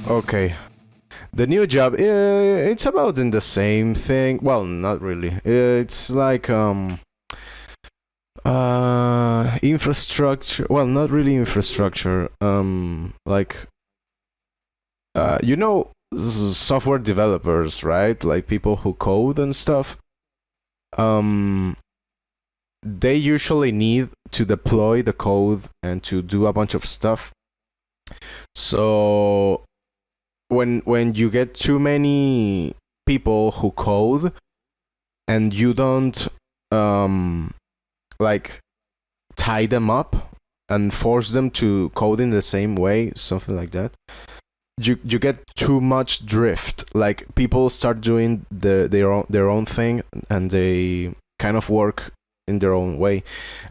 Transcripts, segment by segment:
Okay. The new job, it's about in the same thing. Well, not really. It's like infrastructure. Well, not really infrastructure. Like you know, software developers, right? Like people who code and stuff. Um, they usually need to deploy the code and to do a bunch of stuff. So when you get too many people who code and you don't like tie them up and force them to code in the same way, something like that, you get too much drift. Like people start doing their own thing and they kind of work in their own way,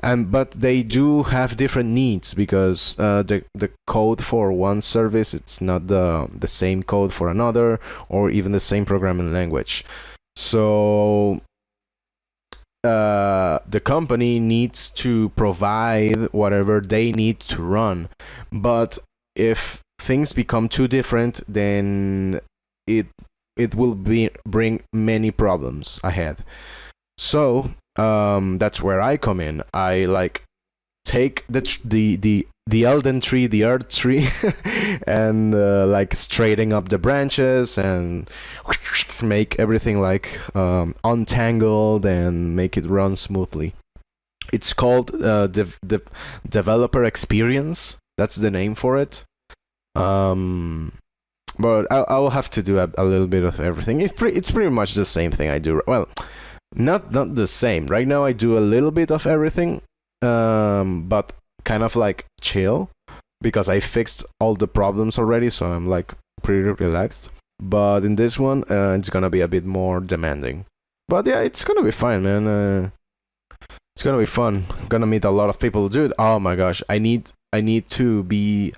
and but they do have different needs because the code for one service, it's not the same code for another, or even the same programming language. So the company needs to provide whatever they need to run, but if things become too different, then it will bring many problems ahead. So that's where I come in. I like take the Elden tree, the Earth tree, and like straightening up the branches and make everything like untangled and make it run smoothly. It's called developer experience. That's the name for it. Um, but I'll have to do a little bit of everything. It's pretty much the same thing I do. Well, not the same. Right now I do a little bit of everything, but kind of like chill because I fixed all the problems already, so I'm like pretty relaxed. But in this one, it's gonna be a bit more demanding. But yeah, it's gonna be fine, man. It's gonna be fun. Gonna meet a lot of people, dude. Oh my gosh, I need to be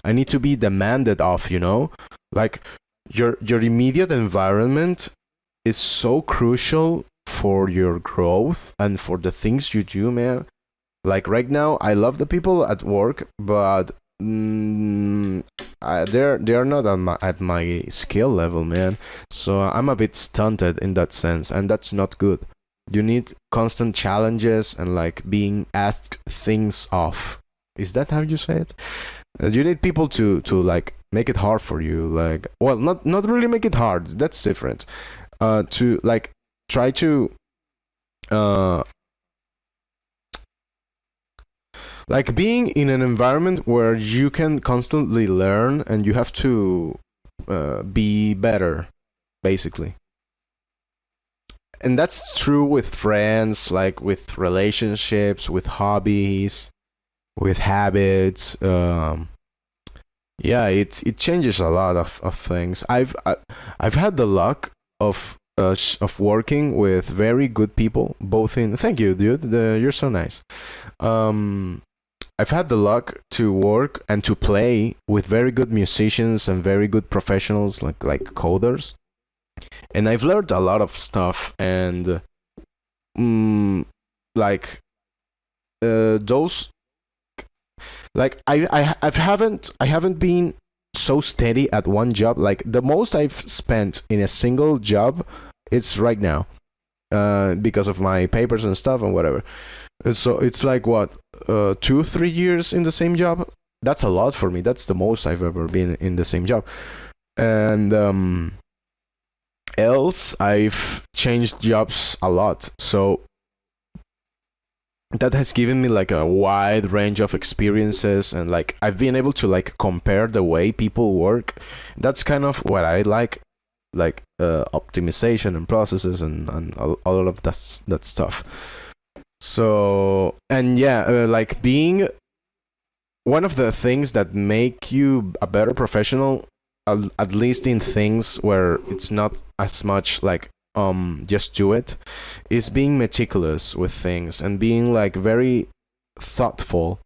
demanded of. You know, like your immediate environment is so crucial for your growth and for the things you do, man. Like right now, I love the people at work, but they're not at my skill level, man. So I'm a bit stunted in that sense, and that's not good. You need constant challenges and like being asked things off. Is that how you say it? You need people to like make it hard for you. Like, well, not really make it hard. That's different. To like try to uh like being in an environment where you can constantly learn and you have to be better, basically. And that's true with friends, like with relationships, with hobbies, with habits. Yeah, it changes a lot of things. I've had the luck of working with very good people, both in. Thank you, dude. You're so nice. Um, I've had the luck to work and to play with very good musicians and very good professionals, like coders, and I've learned a lot of stuff. And mm, like those, like I haven't been so steady at one job. Like the most I've spent in a single job, it's right now, because of my papers and stuff and whatever. So it's like what, 2 3 years in the same job. That's a lot for me. That's the most I've ever been in the same job. And else I've changed jobs a lot. So that has given me like a wide range of experiences, and like I've been able to like compare the way people work. That's kind of what I like optimization and processes and all of that stuff. So, and yeah, like being one of the things that make you a better professional, at least in things where it's not as much like just do it, is being meticulous with things and being like very thoughtful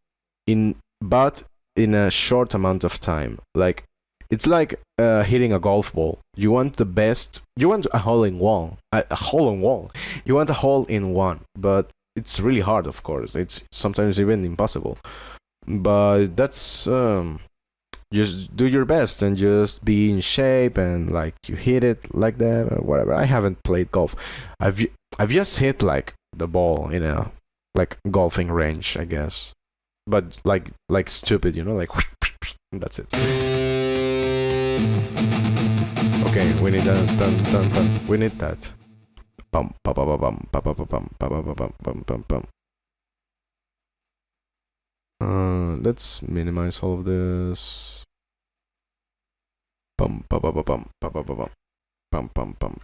in but in a short amount of time. Like it's like hitting a golf ball. You want the best. You want a hole in one. A hole in one. You want a hole in one, but it's really hard. Of course, it's sometimes even impossible. But just do your best and just be in shape and like you hit it like that or whatever. I haven't played golf. I've just hit like the ball in a like golfing range, I guess, but like stupid, you know, like that's it. Okay, we need that. Dun, dun, dun. We need that. Bum bum bum bum bum bum bum bum bum bum bum bum. Let's minimize all of this. Bum bum bum bum bum bum bum bum bum bum.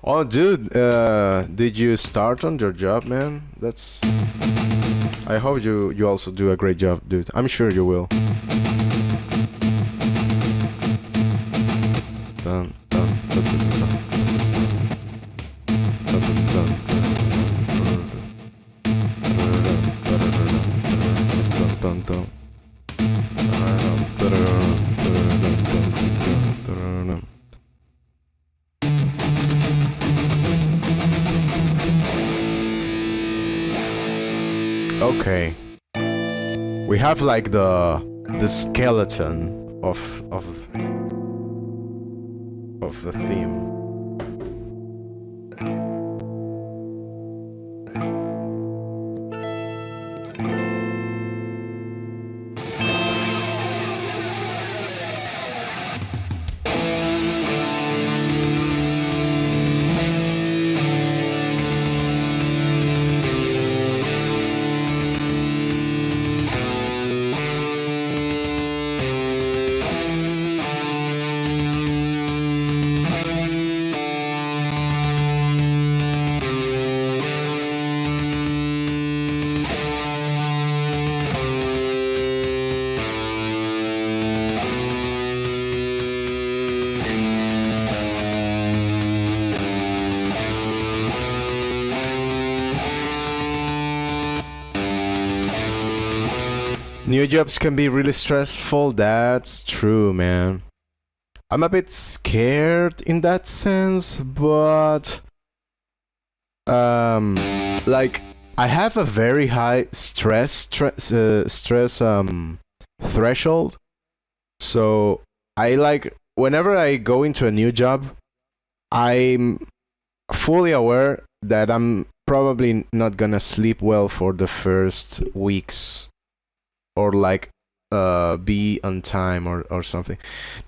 Oh, dude, did you start on your job, man? That's. I hope you also do a great job, dude. I'm sure you will. Dun, dun, dun, dun, dun. Dun, dun, dun. Dun, dun, dun. Okay, we have like the skeleton of the theme. New jobs can be really stressful, that's true, man. I'm a bit scared in that sense, but like I have a very high stress threshold. So I like whenever I go into a new job, I'm fully aware that I'm probably not gonna sleep well for the first weeks or like be on time or something.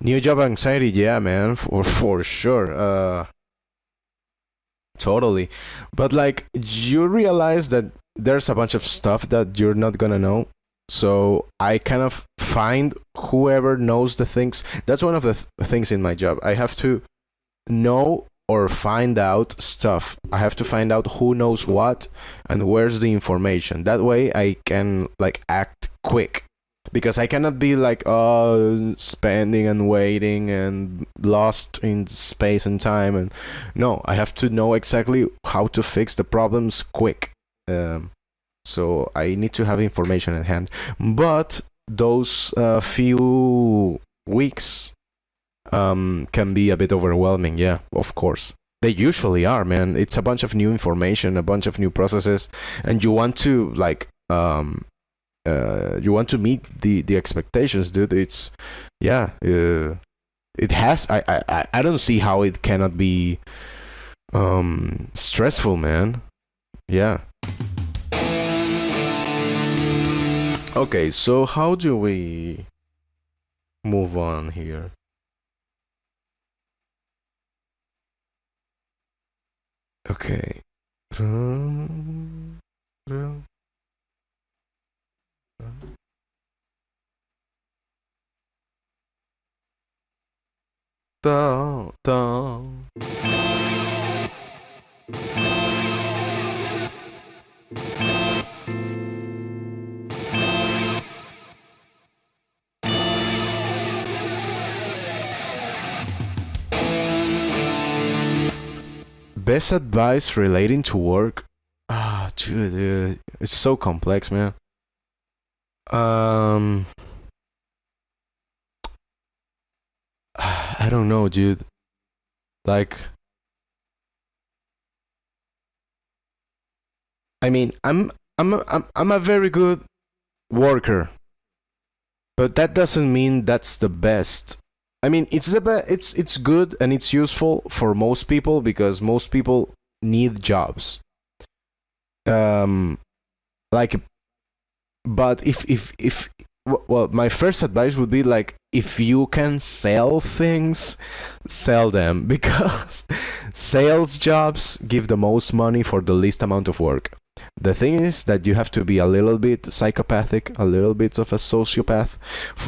New job anxiety, yeah, man, for sure. Totally. But like you realize that there's a bunch of stuff that you're not gonna know. So I kind of find whoever knows the things. That's one of the things in my job. I have to know or find out stuff. I have to find out who knows what and where's the information. That way I can like act quick. Because I cannot be like, oh, spending and waiting and lost in space and time. And no, I have to know exactly how to fix the problems quick. So I need to have information at hand. But those few weeks can be a bit overwhelming. Yeah, of course. They usually are, man. It's a bunch of new information, a bunch of new processes, and you want to like you want to meet the expectations, dude. It's yeah, it has. I don't see how it cannot be stressful, man. Yeah. Okay, so how do we move on here? Okay. Down, down. Best advice relating to work? Ah, dude, it's so complex, man. Um, I don't know, dude. Like, I mean, I'm a very good worker, but that doesn't mean that's the best. I mean, it's good and it's useful for most people because most people need jobs. Um, like, but if well, my first advice would be like, if you can sell things, sell them because sales jobs give the most money for the least amount of work. The thing is that you have to be a little bit psychopathic, a little bit of a sociopath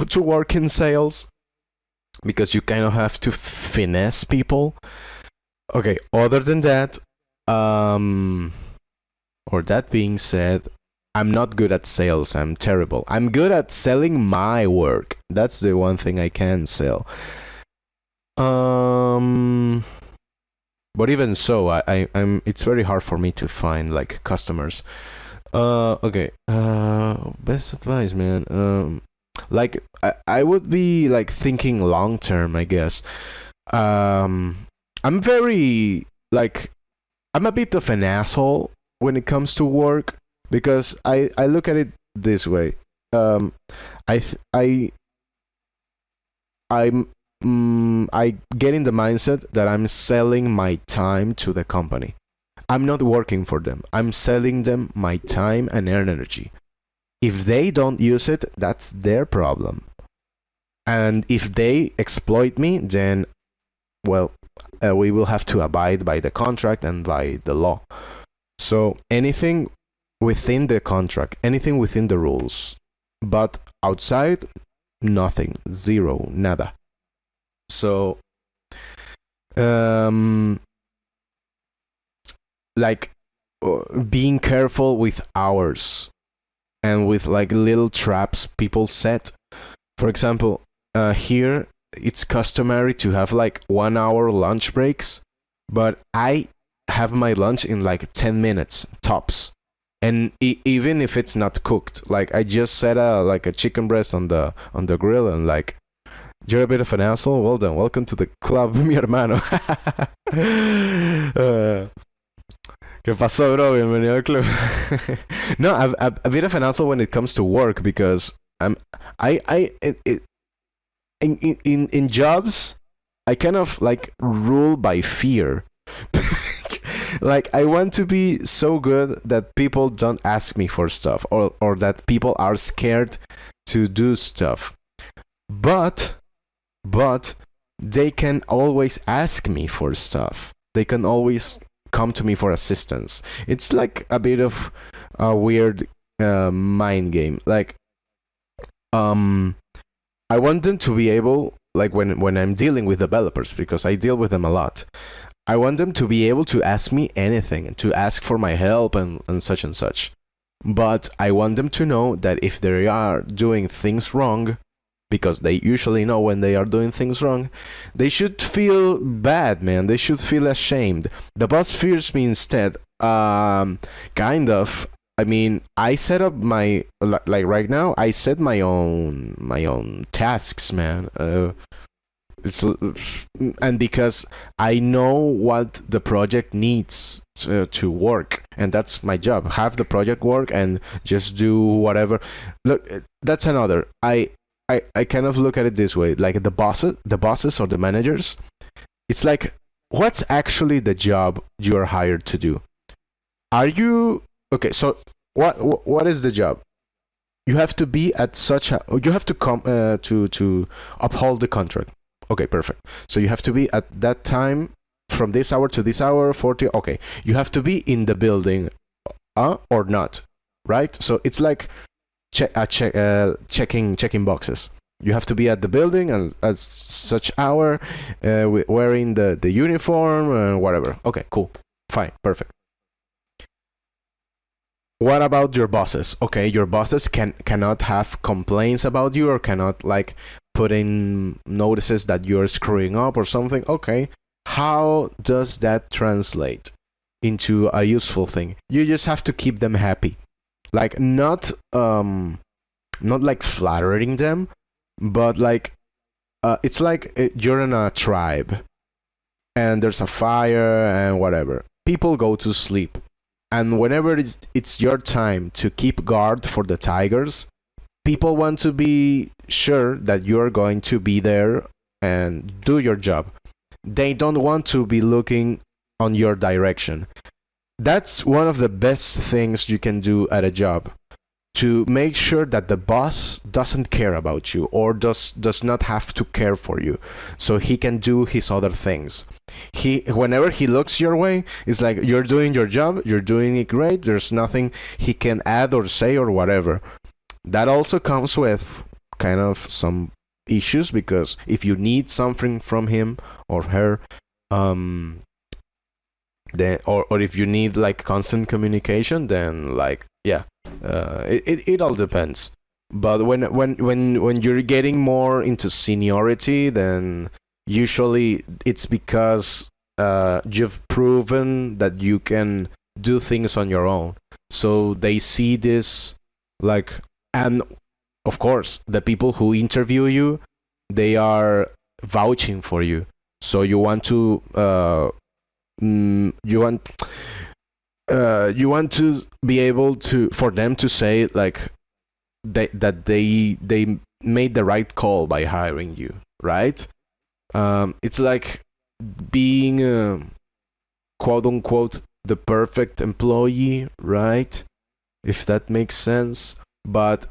to work in sales because you kind of have to finesse people. Okay, other than that, or that being said, I'm not good at sales. I'm terrible. I'm good at selling my work. That's the one thing I can sell. Um, but even so, I'm. It's very hard for me to find like customers. Okay. Best advice, man. Like I would be like thinking long term, I guess. I'm very like I'm a bit of an asshole when it comes to work because I look at it this way. Um, I th- I'm I get in the mindset that I'm selling my time to the company. I'm not working for them. I'm selling them my time and energy. If they don't use it, that's their problem. And if they exploit me, then well, we will have to abide by the contract and by the law. So anything within the contract, anything within the rules, but outside, nothing, zero, nada. So, um, like being careful with hours and with like little traps people set. For example, here it's customary to have like 1 hour lunch breaks, but I have my lunch in like 10 minutes tops. And even if it's not cooked, like I just set a like a chicken breast on the grill and like you're a bit of an asshole. Well done. Welcome to the club, mi hermano. ¿Qué pasó, bro? Bienvenido al club. No, I'm a bit of an asshole when it comes to work because I in jobs I kind of like rule by fear. Like I want to be so good that people don't ask me for stuff or that people are scared to do stuff. But but they can always ask me for stuff. They can always come to me for assistance. It's like a bit of a weird mind game. Like I want them to be able, like when I'm dealing with developers, because I deal with them a lot. I want them to be able to ask me anything, to ask for my help and such and such. But I want them to know that if they are doing things wrong, because they usually know when they are doing things wrong, they should feel bad, man. They should feel ashamed. The boss fears me instead. Kind of. I mean, I set up my like right now. I set my own tasks, man. It's and because I know what the project needs to work, and that's my job. Have the project work and just do whatever. Look, that's another. I kind of look at it this way, like the bosses or the managers. It's like, what's actually the job you are hired to do? Are you okay? So what is the job? You have to be at such a. You have to come to uphold the contract. Okay, perfect. So you have to be at that time from this hour to this hour 40. Okay, you have to be in the building, or not, right? So it's like checking boxes. You have to be at the building and at such hour, wearing the uniform and whatever. Okay, cool, fine, perfect. What about your bosses? Okay, your bosses cannot have complaints about you or cannot like put in notices that you're screwing up or something. Okay, how does that translate into a useful thing? You just have to keep them happy, like not not like flattering them, but like it's like you're in a tribe and there's a fire and whatever. People go to sleep, and whenever it's your time to keep guard for the tigers, people want to be sure that you're going to be there and do your job. They don't want to be looking on your direction. That's one of the best things you can do at a job, to make sure that the boss doesn't care about you or does not have to care for you, so he can do his other things. Whenever he looks your way, it's like you're doing your job, you're doing it great, there's nothing he can add or say or whatever. That also comes with kind of some issues, because if you need something from him or her, then or if you need like constant communication, then like yeah, it all depends. But when you're getting more into seniority, then usually it's because you've proven that you can do things on your own, so they see this like. And of course, the people who interview you, they are vouching for you, so you want to you want to be able to, for them to say like that they made the right call by hiring you, right? It's like being quote unquote the perfect employee, right? If that makes sense. But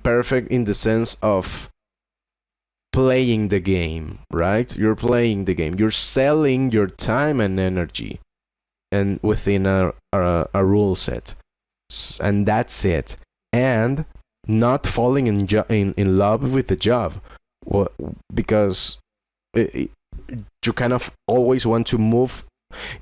perfect in the sense of playing the game, right? You're playing the game. You're selling your time and energy, and within a rule set, and that's it. And not falling in love with the job, because you kind of always want to move.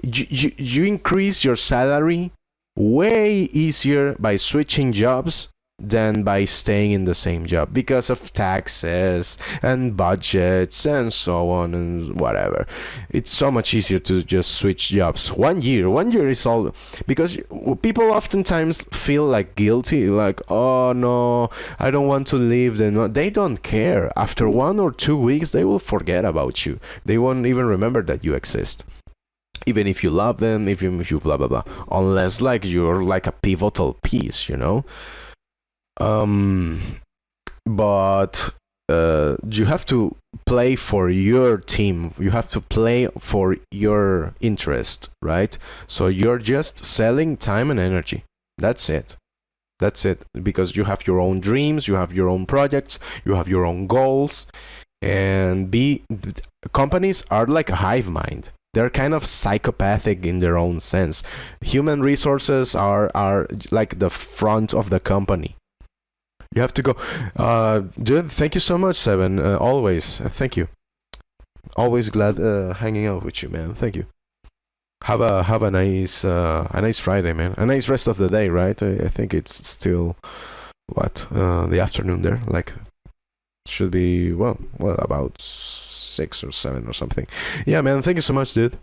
You increase your salary way easier by switching jobs than by staying in the same job, because of taxes and budgets and so on and whatever. It's so much easier to just switch jobs. 1 year is all, because people oftentimes feel like guilty, like, oh no, I don't want to leave them. They don't care. After 1 or 2 weeks, they will forget about you. They won't even remember that you exist, even if you love them, even if you blah blah blah, unless like you're like a pivotal piece, you know. But you have to play for your team, you have to play for your interest, right? So you're just selling time and energy. That's it, because you have your own dreams, you have your own projects, you have your own goals. And companies are like a hive mind. They're kind of psychopathic in their own sense. Human resources are like the front of the company. You have to go. Dude, thank you so much, Seven. Always. Thank you. Always glad hanging out with you, man. Thank you. Have a nice Friday, man. A nice rest of the day, right? I think it's still the afternoon there. Like, should be well about 6 or 7 or something. Yeah, man. Thank you so much, dude.